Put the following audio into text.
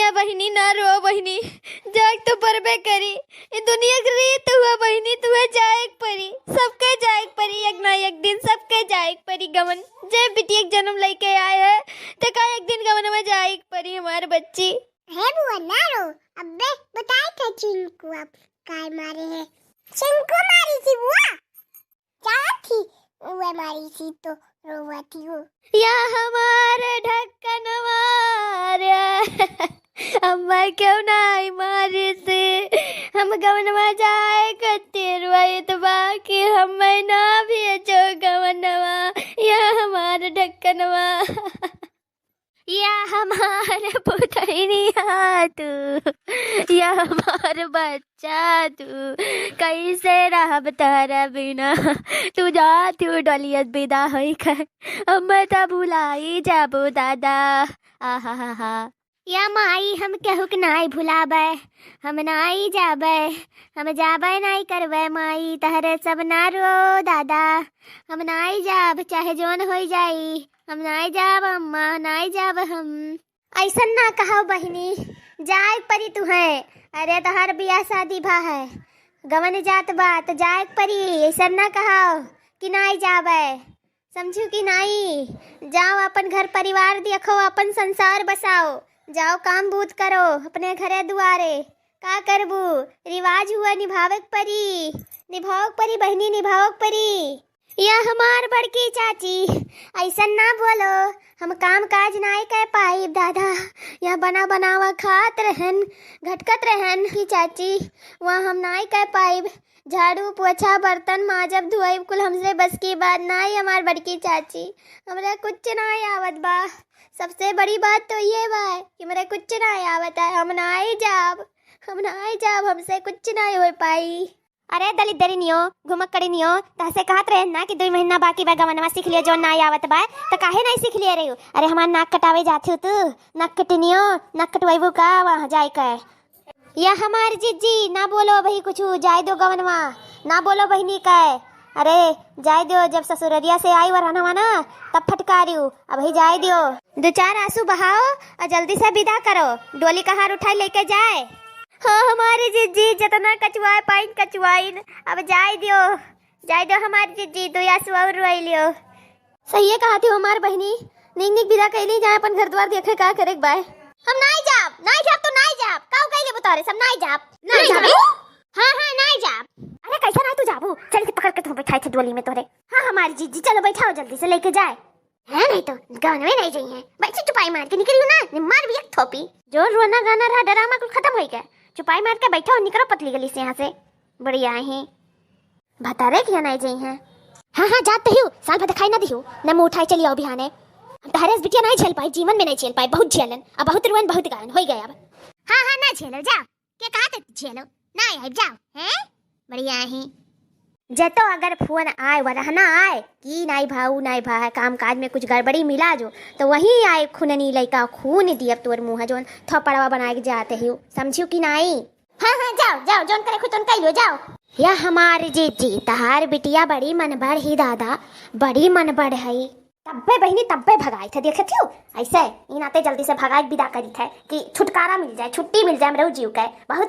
या बहिनी ना रो बहिनी, जाग तो परबे करी। ये दुनिया की रीत हुआ बहिनी, तुम्हें जाए परी, सबके जाए परी, एक ना एक दिन सबके जाए परी गमन। जब बिटिया जन्म लेके आए है तो का एक दिन गमन में जाए परी हमारे बच्ची है। बुआ ना रो, अब्बे बताए थे चिंकू अब काय मारे है। चिंकू मारी थी बुआ, क्या थी वो मारी थी तो रोवा थी वो। या हमारे ढक्कन मारे अम्मा क्यों ना मारे से हम गमन में जाए करते रुआए तो बाकी हम ना भी जो गमनवा या हमारे ढक्कनवा या हमारे पुतनी तू या हमारे बच्चा तू कैसे रह तारा बिना तू जा तू डलियत विदा होई कर मैं तो भुलाई जाबो दादा आहा या माई हम केहू के नाई भुलाबे, हम नाई जाबे, हम जाबे नाई करबे माई तहरे सब ना रो दादा, हम नाई जाब चाहे जोन होई जाई, हम नाई जाब अम्मा नाई जाब हम। ऐसा ना कहो बहिनी, जाए परी तुम्हें, अरे तोहर बियाह शादी भा है, गवन जात बा तो जाए परी, ऐसा ना कहो कि नाई जाबे, समझू कि नाई जाओ अपन घर परिवार देखो, अपन संसार बसाओ, जाओ काम बूत करो अपने घरे दुआरे, का करबू रिवाज हुआ निभावक परी, निभावक परी बहनी निभावक परी। या हमार बड़की चाची ऐसा ना बोलो, हम काम काज नाई कर पाई दादा, या बना बनावा खात रहन घटकत रहन की चाची, वहाँ हम नाई कर पाई, झाड़ू पोछा बर्तन माजब धुआई कुल हमसे बस की बात नाई हमार बड़की चाची, हमरा कुछ नाई आवत बा, सबसे बड़ी बात तो ये बा कि मेरे कुछ नाई आवत है, हम नाई जाब हमसे कुछ नाई हो पाई। अरे दलिदरी नियो घुमक कड़ी नियो तहसे कहत रहे ना कि 2 महीना बाकी बा गवनवा सीख लियो जो नाई आवत बा, तो काहे नहीं सीख लिए रही हो। अरे हमार नाक कटावे जाती हो तू, नाक कटनियो नाक कटवाइबू का वहाँ जाए कर। या हमार जीजी ना बोलो भाई कुछ, जाए दो गवनवा ना बोलो बहनी का, अरे जाए दो, जब ससुररिया से आई वरहनवा ना तब फटकारियो, अब ही जाए दियो, 2-4 आंसू बहाओ और जल्दी से विदा करो, डोली का हार उठाई लेके जाए। हाँ हमारी जीजी जितना कचवाए पाइन कचवाइन, अब जाए दो हमारी जीजी, 2 आंसू और रोई लियो। सही है कहा थी हमार बहनी, निक विदा कैली जाए अपन घर द्वार देखे का करे बाय। हम नाई जाब तो नाई जाब काऊ कैले बतारे सब नाई जाब हाँ नाई जाब। अरे कैसा नाई तू जाबू, चल के पकड़ के तुम बैठाए थे डोली में तोरे। हाँ हमारी जीजी चलो बैठाओ जल्दी से लेके जाए है, नहीं तो गाँव में नहीं जाइए, बैठी चुपाई मार के निकलियो ना, मार भी एक थोपी, जो रोना गाना रहा डरामा कुल खत्म हो गया, चुपाई मार के बैठो निकलो पतली गली से यहाँ से, बढ़िया है भतारे क्या नहीं जाई हैं। हाँ जाते ही साल भर दिखाई ना दियो न मुँह उठाई चली आओ बिहाने, हम तहरे बिटिया नहीं झेल पाई, जीवन में नहीं झेल पाई, बहुत झेलन अब बहुत रुआन बहुत गायन हो गया अब। हाँ ना झेलो जाओ, क्या कहा था झेलो ना आए जाओ हैं, बढ़िया है जतो अगर फोन आए वरहना आए कि नाई भाई काम काज में कुछ गड़बड़ी मिला जो तो वही आए खूननी लइका खून दियब तोर मुँह जोन थपड़वा बनाए के जाते ही, समझियो कि नाई। हाँ जाओ जोन करे खुद कहियो जाओ। या हमारे जीजी तहार बिटिया बड़ी मनबड़ ही दादा, बड़ी मनबड़ है, तब्बे बहनी तब्बे भगाए थे देखे थियो, ऐसे इन आते जल्दी से भगाए विदा करी थे कि छुटकारा मिल जाए, छुट्टी मिल जाए मेरे जीव के, बहुत